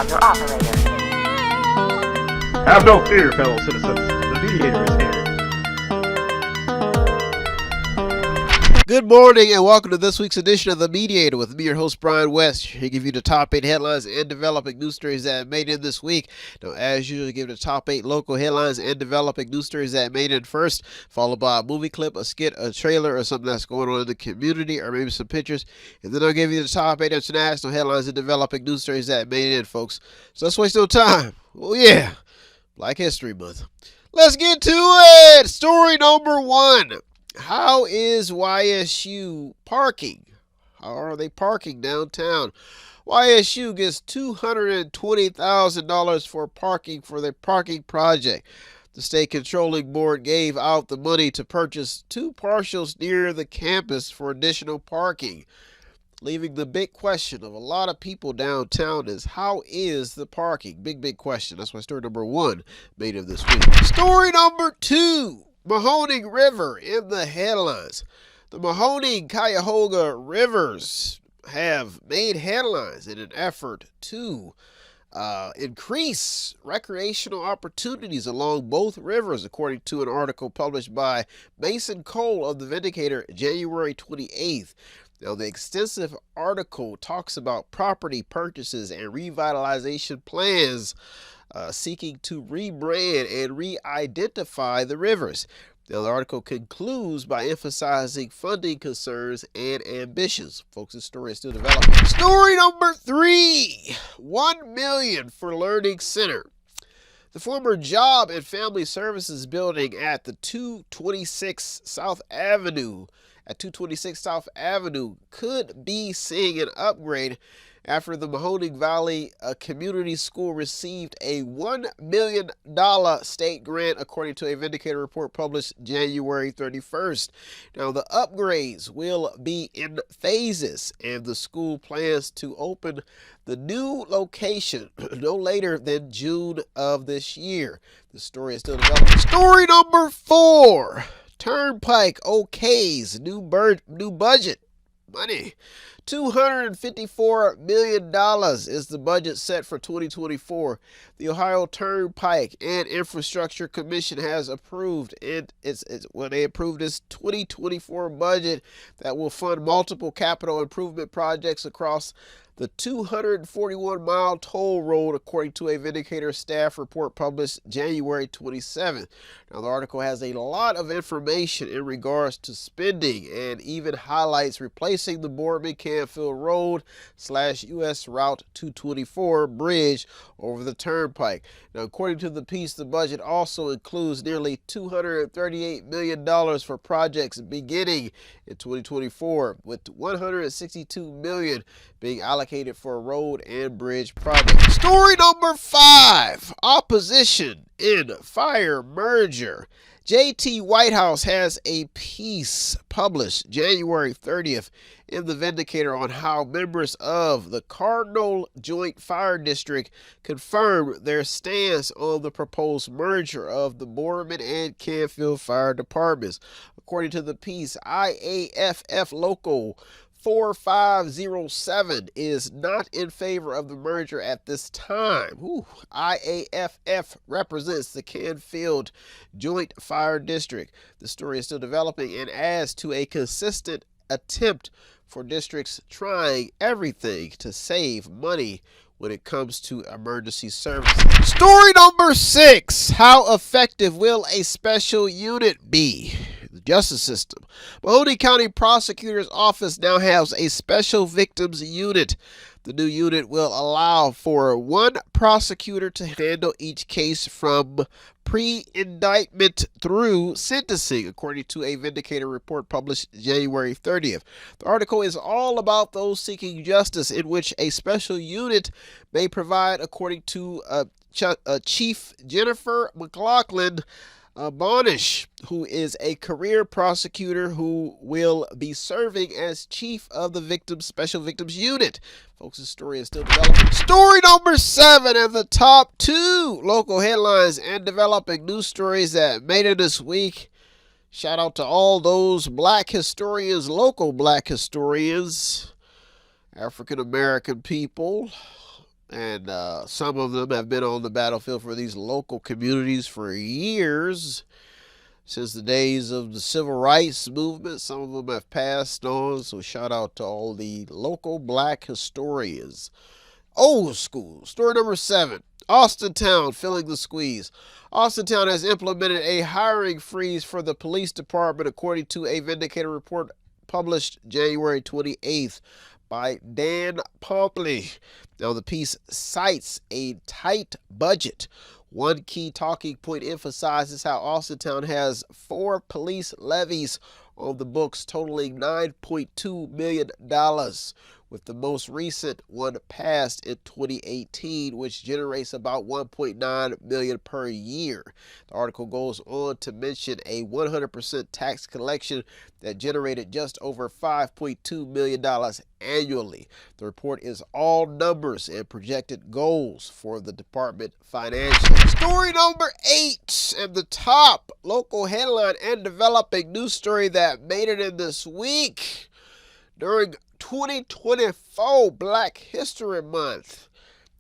call your operator. Have no fear, fellow citizens. The Mediator is here. Good morning and welcome to this week's edition of The Mediator with me, your host, Brian West. Here to give you the top 8 headlines and developing news stories that made in this week. Now, as usual, give the top 8 local headlines and developing news stories that made in first, followed by a movie clip, a skit, a trailer, or something that's going on in the community, or maybe some pictures. And then I'll give you the top 8 international headlines and developing news stories that made in, folks. So let's waste no time. Oh, yeah. Black History Month. Let's get to it. Story number 1. How is YSU parking? How are they parking downtown? YSU gets $220,000 for parking for their parking project. The state controlling board gave out the money to purchase 2 parcels near the campus for additional parking, leaving the big question of a lot of people downtown is, how is the parking? Big question. That's why story number 1 made of this week. Story number 2. Mahoning River in the headlines. The Mahoning Cuyahoga rivers have made headlines in an effort to increase recreational opportunities along both rivers, according to an article published by Mason Cole of the Vindicator, January 28th. Now, the extensive article talks about property purchases and revitalization plans seeking to rebrand and re-identify the rivers. Now, the article concludes by emphasizing funding concerns and ambitions. Folks, this story is still developing. Story number 3, $1 million for Learning Center. The former Job and Family Services building at the 226 South Avenue could be seeing an upgrade after the Mahoning Valley Community School received a $1 million state grant, according to a Vindicator report published January 31st. Now, the upgrades will be in phases, and the school plans to open the new location no later than June of this year. The story is still developing. Story number 4. Turnpike OK's new budget. Money. $254 million is the budget set for 2024. The Ohio Turnpike and Infrastructure Commission has approved it. They approved this 2024 budget that will fund multiple capital improvement projects across the 241-mile toll road, according to a Vindicator staff report published January 27th. Now, the article has a lot of information in regards to spending and even highlights replacing the Boardman-Canfield Road / U.S. Route 224 bridge over the turnpike. Now, according to the piece, the budget also includes nearly $238 million for projects beginning in 2024, with $162 million being allocated for a road and bridge project. Story number 5, opposition in fire merger. JT Whitehouse has a piece published January 30th in the Vindicator on how members of the Cardinal Joint Fire District confirmed their stance on the proposed merger of the Boardman and Canfield Fire Departments. According to the piece, IAFF Local 4507 is not in favor of the merger at this time. IAFF represents the Canfield Joint Fire District. The story is still developing and adds to a consistent attempt for districts trying everything to save money when it comes to emergency services. Story number 6, how effective will a special unit be? The justice system. Mahoning County Prosecutor's Office now has a special victims unit. The new unit will allow for one prosecutor to handle each case from pre-indictment through sentencing, according to a Vindicator report published January 30th. The article is all about those seeking justice, in which a special unit may provide, according to Chief Jennifer McLaughlin Bonish, who is a career prosecutor who will be serving as chief of the Special Victims Unit. Folks, the story is still developing. Story number 7 and the top 2 local headlines and developing news stories that made it this week. Shout out to all those black historians, local black historians, African American people, And some of them have been on the battlefield for these local communities for years, since the days of the civil rights movement. Some of them have passed on, so shout out to all the local black historians. Old school. Story number 7. Austintown feeling the squeeze. Austintown has implemented a hiring freeze for the police department, according to a Vindicator report published January 28th by Dan Pompley. Now, the piece cites a tight budget. One key talking point emphasizes how Austintown has 4 police levies on the books totaling $9.2 million, with the most recent one passed in 2018, which generates about $1.9 million per year. The article goes on to mention a 100% tax collection that generated just over $5.2 million annually. The report is all numbers and projected goals for the department financially. Story number 8, and the top local headline and developing news story that made it in this week during 2024 Black History Month.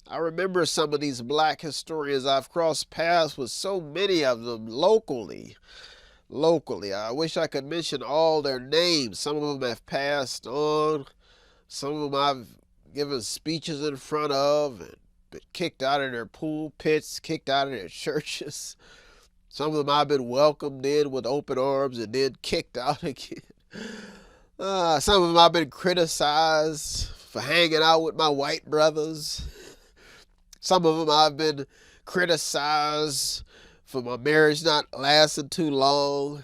I remember some of these black historians. I've crossed paths with so many of them locally. I wish I could mention all their names. Some of them have passed on. Some of them I've given speeches in front of and been kicked out of their pulpits, kicked out of their churches. Some of them I've been welcomed in with open arms and then kicked out again. Some of them I've been criticized for hanging out with my white brothers. Some of them I've been criticized for my marriage not lasting too long.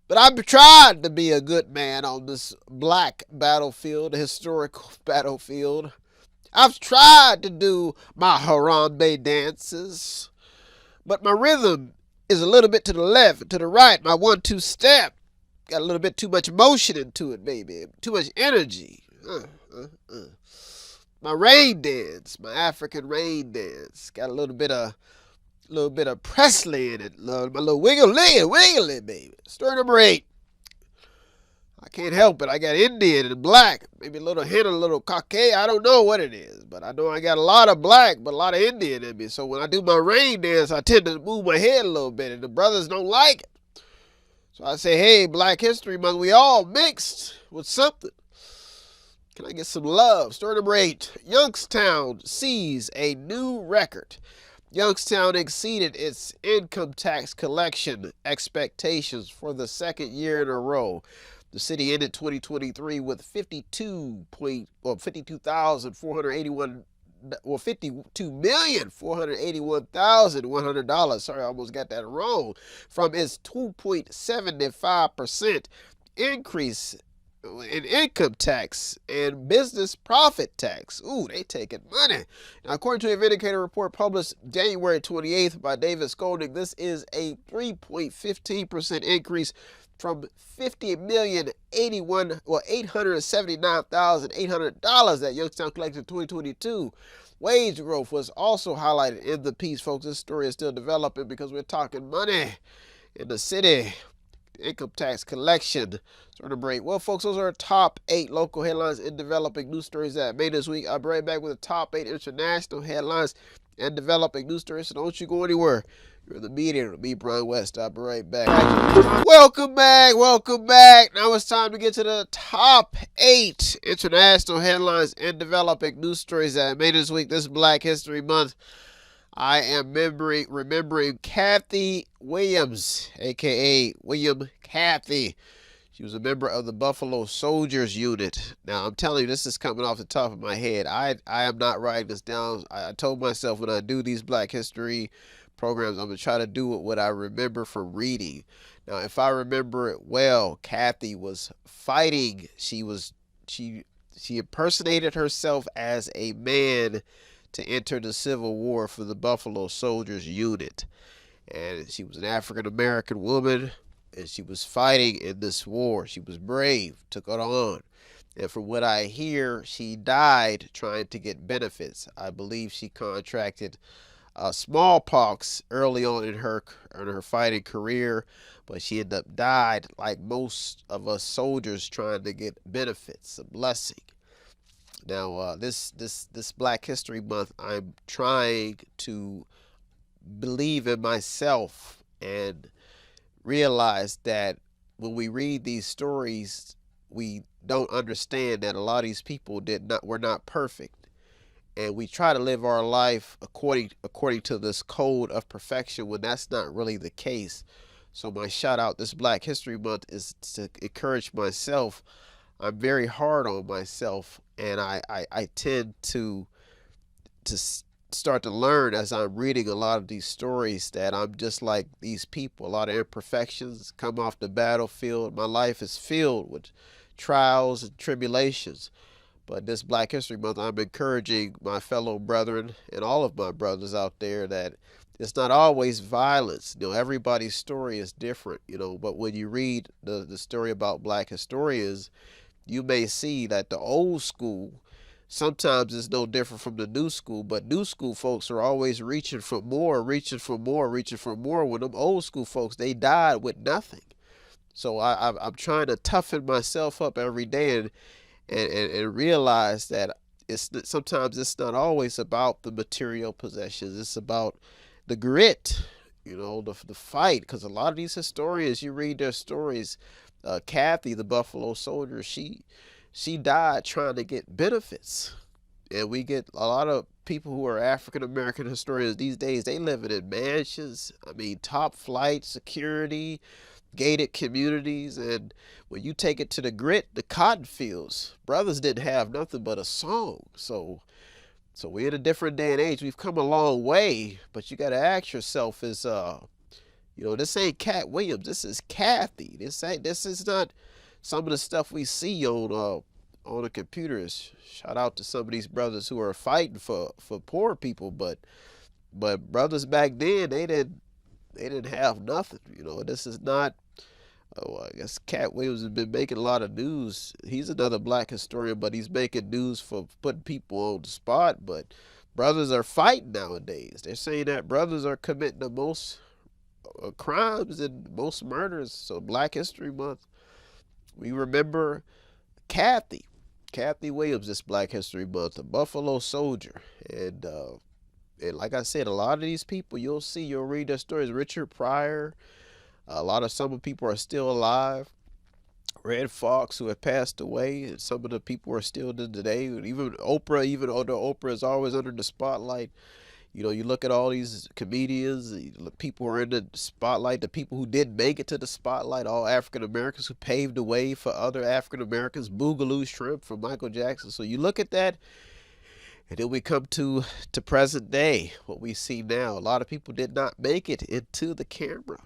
But I've tried to be a good man on this black battlefield, a historical battlefield. I've tried to do my Harambe dances, but my rhythm is a little bit to the left, to the right, my 1-2 step. Got a little bit too much motion into it, baby. Too much energy. My rain dance, my African rain dance, got a little bit of Presley in it. My little wiggly, baby. Story number 8. I can't help it. I got Indian and black. Maybe a little hint of a little Caucasian. I don't know what it is, but I know I got a lot of black, but a lot of Indian in me. So when I do my rain dance, I tend to move my head a little bit, and the brothers don't like it. So I say, hey, Black History Month, we all mixed with something. Can I get some love? Story number 8. Youngstown sees a new record. Youngstown exceeded its income tax collection expectations for the second year in a row. The city ended 2023 with $52,481,100. Sorry, I almost got that wrong. From its 2.75% increase in income tax and business profit tax. Ooh, they taking money. Now, according to a Vindicator report published January 28th by David Skolnick, this is a 3.15% increase from $879,800 that Youngstown collected in 2022. Wage growth was also highlighted in the piece, folks. This story is still developing because we're talking money in the city. Income tax collection. Story number 8. Well, folks, those are our top 8 local headlines and developing news stories that made this week. I'll be right back with the top 8 international headlines and developing news stories, so don't you go anywhere. You're in the Mediator with me, Brian West. I'll be right back. Welcome back. Now it's time to get to the top 8 international headlines and developing news stories that made this week. This Black History Month. I am remembering Kathy Williams, a.k.a. William Kathy. She was a member of the Buffalo Soldiers unit. Now, I'm telling you, this is coming off the top of my head. I am not writing this down. I told myself when I do these Black History programs, I'm going to try to do what I remember from reading. Now, if I remember it well, Kathy was fighting. She impersonated herself as a man to enter the Civil War for the Buffalo Soldiers unit. And she was an African-American woman, and she was fighting in this war. She was brave, took it on. And from what I hear, she died trying to get benefits. I believe she contracted smallpox early on in her fighting career, but she ended up died like most of us soldiers trying to get benefits. A blessing. Now, this Black History Month, I'm trying to believe in myself and realize that when we read these stories, we don't understand that a lot of these people were not perfect, and we try to live our life according to this code of perfection when that's not really the case. So my shout out this Black History Month is to encourage myself. I'm very hard on myself, and I tend to start to learn as I'm reading a lot of these stories that I'm just like these people. A lot of imperfections come off the battlefield. My life is filled with trials and tribulations. But this Black History Month, I'm encouraging my fellow brethren and all of my brothers out there that it's not always violence. Everybody's story is different, but when you read the story about Black historians, you may see that the old school sometimes is no different from the new school, but new school folks are always reaching for more, reaching for more, reaching for more. When them old school folks, they died with nothing. So I'm trying to toughen myself up every day and realize that sometimes it's not always about the material possessions. It's about the grit, the fight. Because a lot of these historians, you read their stories. Kathy, the Buffalo Soldier, she died trying to get benefits. And we get a lot of people who are African American historians these days, they living in mansions. Top flight security, gated communities. And when you take it to the grit, the cotton fields, brothers didn't have nothing but a song. So we're in a different day and age. We've come a long way, but you got to ask yourself, this ain't Cat Williams. This is Kathy. This is not some of the stuff we see on the computers. Shout out to some of these brothers who are fighting for poor people, but brothers back then, they didn't have nothing. This is not. I guess Cat Williams has been making a lot of news. He's another Black historian, but he's making news for putting people on the spot. But brothers are fighting nowadays. They're saying that brothers are committing the most crimes and most murders. So Black History Month, we remember Kathy Williams this Black History Month, a Buffalo Soldier. And like I said, a lot of these people you'll read their stories. Richard Pryor, some of the people are still alive. Red Fox, who have passed away, and some of the people are still in today. Even Oprah, even though Oprah is always under the spotlight, you look at all these comedians, the people who are in the spotlight, the people who didn't make it to the spotlight, all African Americans who paved the way for other African Americans. Boogaloo Shrimp from Michael Jackson. So you look at that, and then we come to present day, what we see now. A lot of people did not make it into the camera.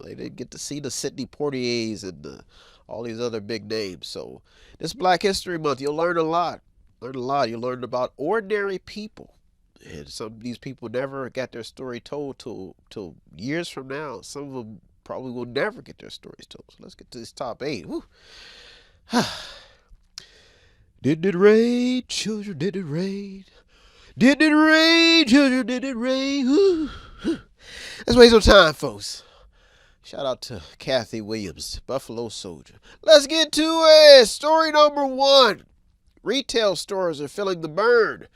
They didn't get to see the Sidney Poitiers and all these other big names. So this Black History Month, you'll learn a lot. You'll learn about ordinary people. And some of these people never got their story told till years from now. Some of them probably will never get their stories told. So let's get to this top 8. Did it rain, children? Did it rain? Did it rain, children? Did it rain? Let's waste some time, folks. Shout out to Kathy Williams, Buffalo Soldier. Let's get to it. Story number 1. Retail stores are feeling the burn.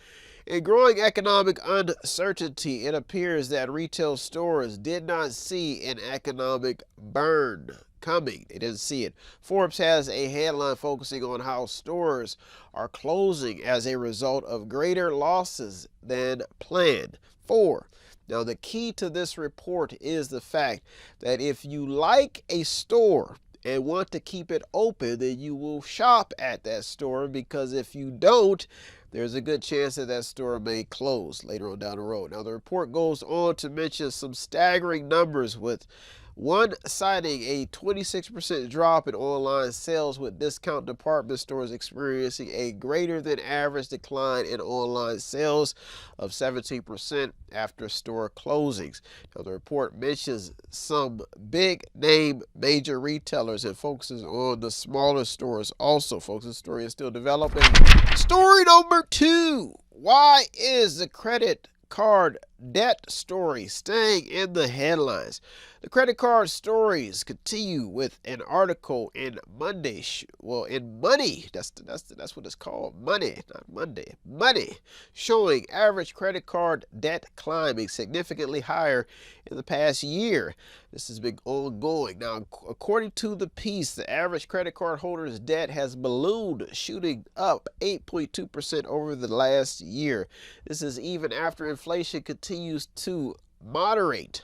In growing economic uncertainty, it appears that retail stores did not see an economic burn coming. They didn't see it. Forbes has a headline focusing on how stores are closing as a result of greater losses than planned. 4. Now, the key to this report is the fact that if you like a store and want to keep it open, then you will shop at that store, because if you don't, there's a good chance that store may close later on down the road. Now, the report goes on to mention some staggering numbers, with one citing a 26% drop in online sales, with discount department stores experiencing a greater than average decline in online sales of 17% after store closings. Now, the report mentions some big name major retailers and focuses on the smaller stores also. Folks, the story is still developing. Story number 2. Why is the credit card debt story staying in the headlines. The credit card stories continue with an article in Monday. In Money, that's what it's called. Money, not Monday. Money, showing average credit card debt climbing significantly higher in the past year. This has been ongoing. Now, according to the piece, the average credit card holder's debt has ballooned, shooting up 8.2% over the last year. This is even after inflation continues to moderate.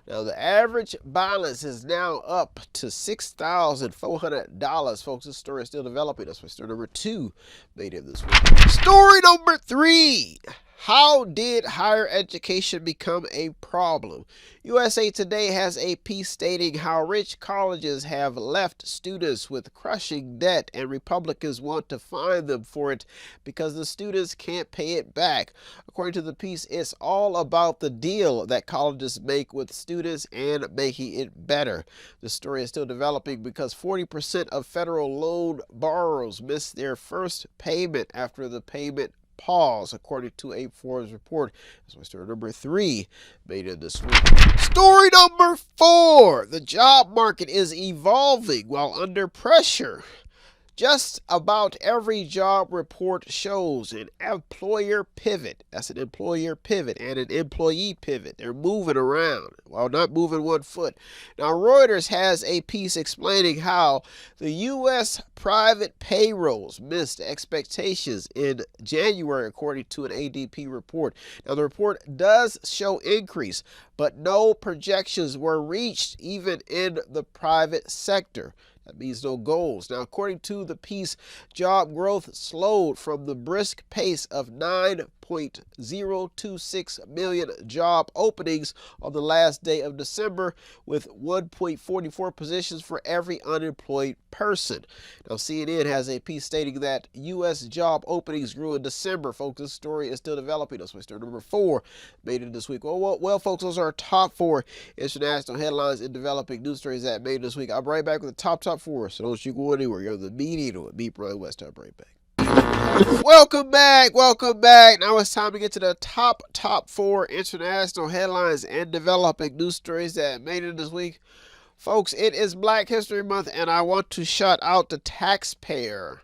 Now, the average balance is now up to $6,400. Folks, this story is still developing. That's why story number 2 made it this week. Story number 3. How did higher education become a problem? USA Today has a piece stating how rich colleges have left students with crushing debt, and Republicans want to fine them for it because the students can't pay it back. According to the piece, it's all about the deal that colleges make with students and making it better. The story is still developing because 40% of federal loan borrowers miss their first payment after the payment pause, according to a Forbes report. That's why story number 3 made it this week. Story number 4. The job market is evolving while under pressure. Just about every job report shows an employer pivot. That's an employer pivot and an employee pivot. They're moving around while not moving one foot. Now, Reuters has a piece explaining how the U.S. private payrolls missed expectations in January, according to an ADP report. Now, the report does show increase, but no projections were reached even in the private sector. That means no goals. Now, according to the piece, job growth slowed from the brisk pace of 9.026 million job openings on the last day of December, with 1.44 positions for every unemployed person. Now, CNN has a piece stating that U.S. job openings grew in December. Folks, this story is still developing. That's why story number 4 made it this week. Well, folks, those are our top 4 international headlines in developing news stories that made it this week. I'll be right back with the top 4. So don't you go anywhere. You're the Mediator with me, Brian West. I'll be right back. Welcome back. Now it's time to get to the top 4 international headlines and developing news stories that made it this week. Folks, it is Black History Month, and I want to shout out the taxpayer.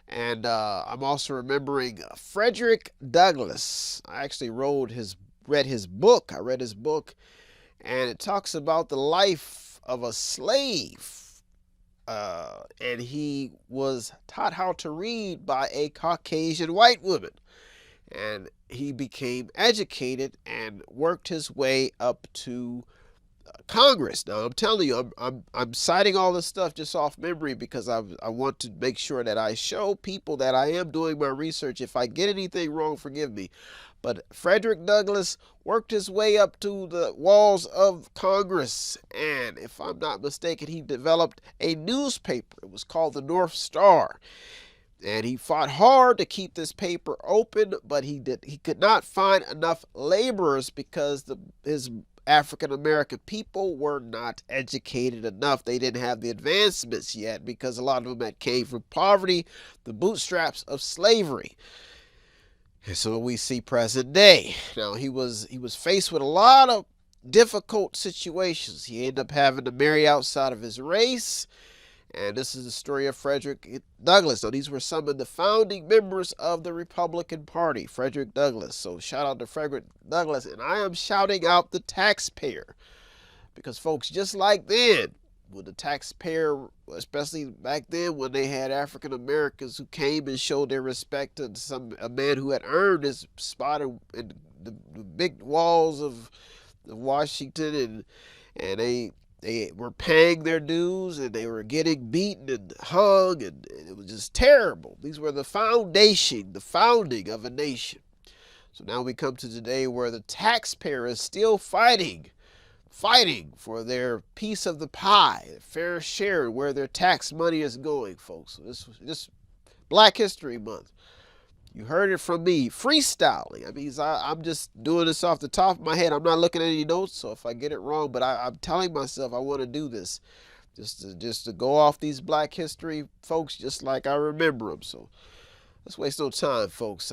And I'm also remembering Frederick Douglass. I actually read his book, and it talks about the life of a slave. And he was taught how to read by a Caucasian white woman. And he became educated and worked his way up to Congress. Now, I'm telling you, I'm citing all this stuff just off memory because I want to make sure that I show people that I am doing my research. If I get anything wrong, forgive me. But Frederick Douglass worked his way up to the walls of Congress, and if I'm not mistaken, he developed a newspaper. It was called the North Star, and he fought hard to keep this paper open, but he could not find enough laborers because his African American people were not educated enough. They didn't have the advancements yet because a lot of them had came from poverty, the bootstraps of slavery. And so we see present day. Now, he was faced with a lot of difficult situations. He ended up having to marry outside of his race. And this is the story of Frederick Douglass. So these were some of the founding members of the Republican Party, Frederick Douglass. So shout out to Frederick Douglass. And I am shouting out the taxpayer. Because folks, just like then, when the taxpayer, especially back then when they had African Americans who came and showed their respect to a man who had earned his spot in the big walls of Washington, and they were paying their dues, and they were getting beaten and hung, and it was just terrible. These were the founding of a nation. So now we come to today where the taxpayer is still fighting for their piece of the pie, their fair share, where their tax money is going, folks. So this Black History Month. You heard it from me, freestyling. I mean, I'm just doing this off the top of my head. I'm not looking at any notes, so if I get it wrong, but I'm telling myself I want to do this, just to go off these Black History folks, just like I remember them. So let's waste no time, folks.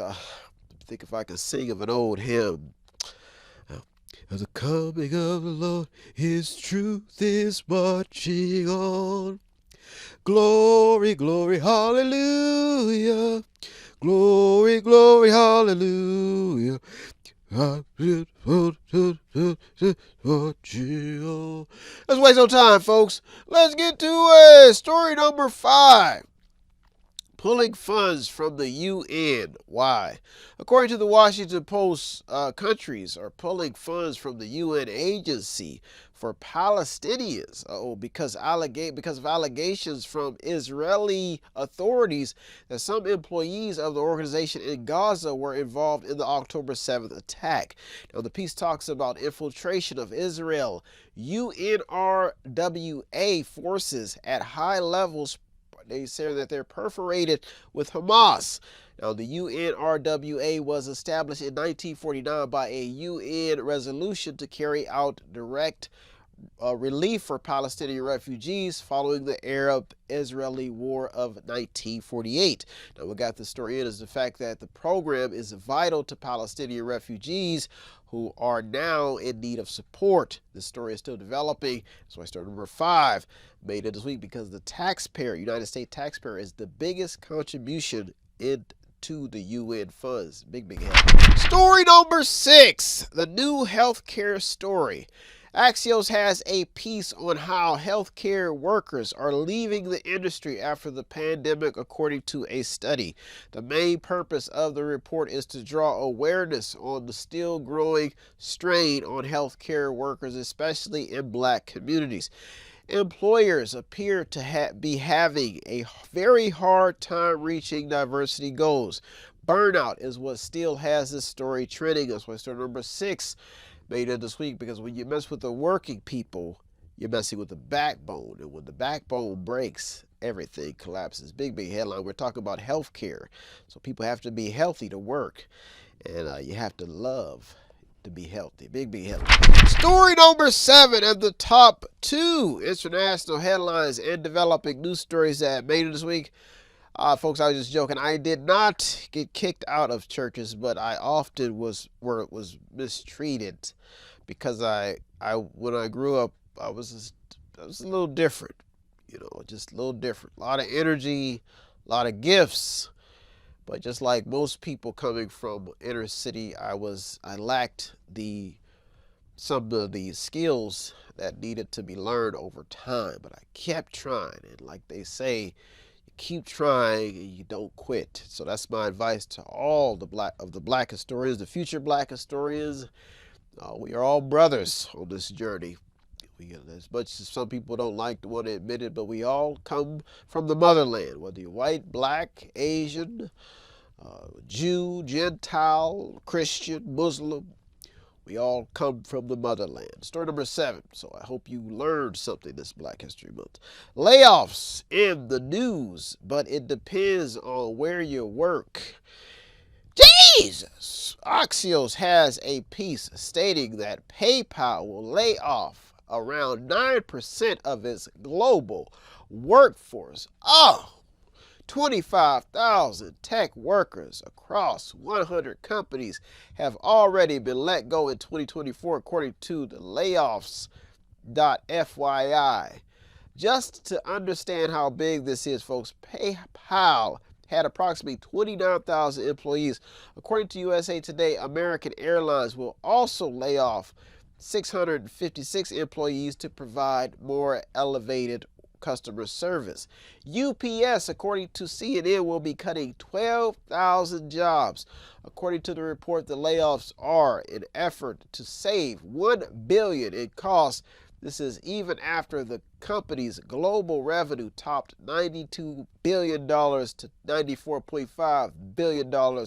Think if I can sing of an old hymn. of the coming of the Lord. His truth is marching on. Glory, glory, hallelujah. Glory, glory, hallelujah. Let's waste no time, folks. Let's get to it. Story number 5. Pulling funds from the UN. Why? According to the Washington Post, countries are pulling funds from the UN agency for Palestinians. Because of allegations from Israeli authorities that some employees of the organization in Gaza were involved in the October 7th attack. Now, the piece talks about infiltration of Israel UNRWA forces at high levels. They say that they're perforated with Hamas. Now, the UNRWA was established in 1949 by a UN resolution to carry out direct relief for Palestinian refugees following the Arab-Israeli War of 1948. Now, what got the story in is the fact that the program is vital to Palestinian refugees who are now in need of support. This story is still developing. That's why story number 5 made it this week, because the taxpayer, United States taxpayer, is the biggest contribution into the UN funds. Big help. Story number 6, the new healthcare story. Axios has a piece on how healthcare workers are leaving the industry after the pandemic, according to a study. The main purpose of the report is to draw awareness on the still growing strain on healthcare workers, especially in Black communities. Employers appear to be having a very hard time reaching diversity goals. Burnout is what still has this story trending. That's why story number 6 made it this week, because when you mess with the working people, you're messing with the backbone. And when the backbone breaks, everything collapses. Big headline. We're talking about healthcare. So people have to be healthy to work. And you have to love to be healthy. Big headline. Story number 7 of the top 2 international headlines and developing news stories that made it this week. Folks, I was just joking. I did not get kicked out of churches, but I often was mistreated because when I grew up, I was a little different, just a little different. A lot of energy, a lot of gifts, but just like most people coming from inner city, I lacked some of the skills that needed to be learned over time. But I kept trying, and like they say, keep trying and you don't quit. So that's my advice to all the black historians, the future Black historians. We are all brothers on this journey. As much as some people don't like to want to admit it, but we all come from the motherland, whether you're white, Black, Asian, Jew, Gentile, Christian, Muslim. We all come from the motherland. Story number 7. So I hope you learned something this Black History Month. Layoffs in the news, but it depends on where you work. Jesus! Axios has a piece stating that PayPal will lay off around 9% of its global workforce. 25,000 tech workers across 100 companies have already been let go in 2024, according to the layoffs.fyi. Just to understand how big this is, folks, PayPal had approximately 29,000 employees. According to USA Today, American Airlines will also lay off 656 employees to provide more elevated customer service. UPS, according to CNN, will be cutting 12,000 jobs. According to the report, the layoffs are an effort to save $1 billion in costs. This is even after the company's global revenue topped $92 billion to $94.5 billion.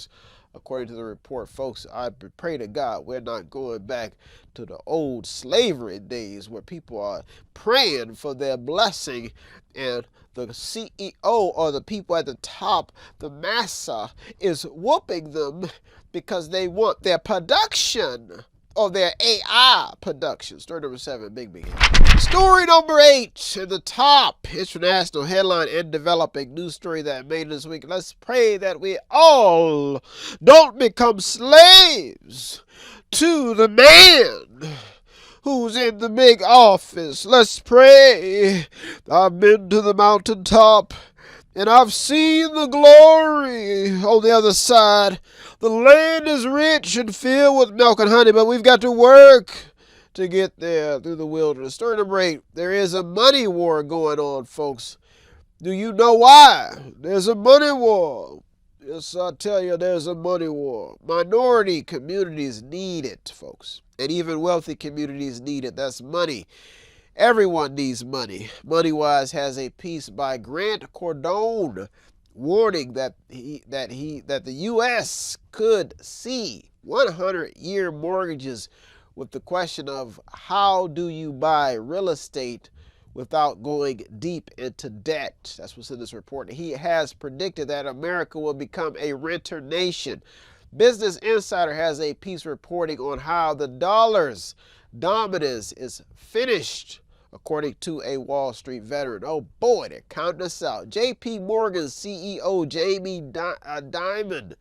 According to the report, folks, I pray to God we're not going back to the old slavery days where people are praying for their blessing and the CEO or the people at the top, the massa, is whooping them because they want their production of their AI production. Story number 7, big. Story number 8 in the top international headline and developing news story that made this week. Let's pray that we all don't become slaves to the man who's in the big office. Let's pray. I've been to the mountaintop and I've seen the glory on the other side. The land is rich and filled with milk and honey, but we've got to work to get there through the wilderness. Story number 8. There is a money war going on, folks. Do you know why? There's a money war. Yes, I tell you, there's a money war. Minority communities need it, folks. And even wealthy communities need it. That's money. Everyone needs money. MoneyWise has a piece by Grant Cardone warning that the U.S. could see 100-year mortgages with the question of how do you buy real estate without going deep into debt. That's what's in this report. He has predicted that America will become a renter nation. Business Insider has a piece reporting on how the dollar's dominance is finished, according to a Wall Street veteran. Oh boy, they're counting us out. JP Morgan's CEO Jamie Dimon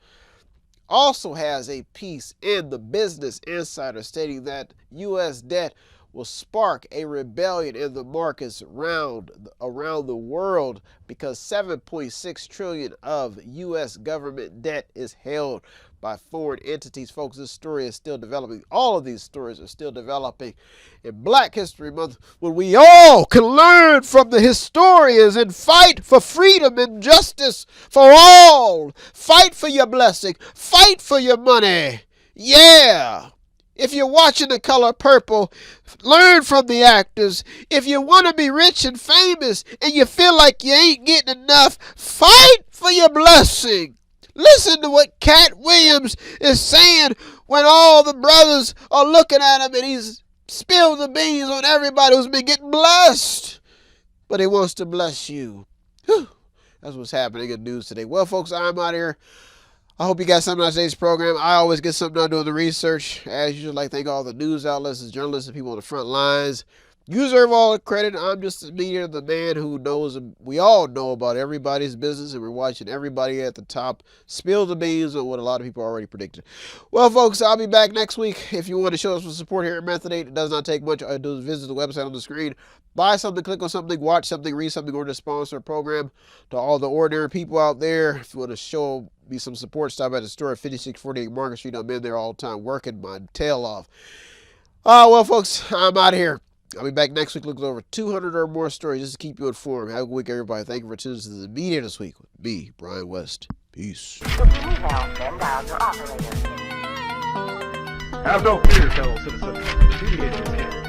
also has a piece in the Business Insider stating that U.S. debt will spark a rebellion in the markets around the world because $7.6 trillion of U.S. government debt is held by foreign entities. Folks, this story is still developing. All of these stories are still developing. In Black History Month, when we all can learn from the historians and fight for freedom and justice for all. Fight for your blessing. Fight for your money. Yeah. If you're watching The Color Purple, learn from the actors. If you want to be rich and famous and you feel like you ain't getting enough, fight for your blessing. Listen to what Cat Williams is saying when all the brothers are looking at him and he's spilled the beans on everybody who's been getting blessed. But he wants to bless you. Whew. That's what's happening in news today. Well, folks, I'm out here. I hope you got something out of today's program. I always get something out doing the research. As usual, I'd like to thank all the news outlets, the journalists, and people on the front lines. You deserve all the credit. I'm just the mediator, the man who knows. We all know about everybody's business, and we're watching everybody at the top spill the beans on what a lot of people already predicted. Well, folks, I'll be back next week. If you want to show us some support here at Method 8, it does not take much. All you do is visit the website on the screen. Buy something, click on something, watch something, read something, or to sponsor a program. To all the ordinary people out there, if you want to show me some support, stop at the store at 5648 Market Street. I'm in there all the time working my tail off. Well, folks, I'm out of here. I'll be back next week looking over 200 or more stories just to keep you informed. Have a good week, everybody. Thank you for tuning to the Mediator this week with me, Brian West. Peace. Have no fear, fellow citizens. The Mediator is here.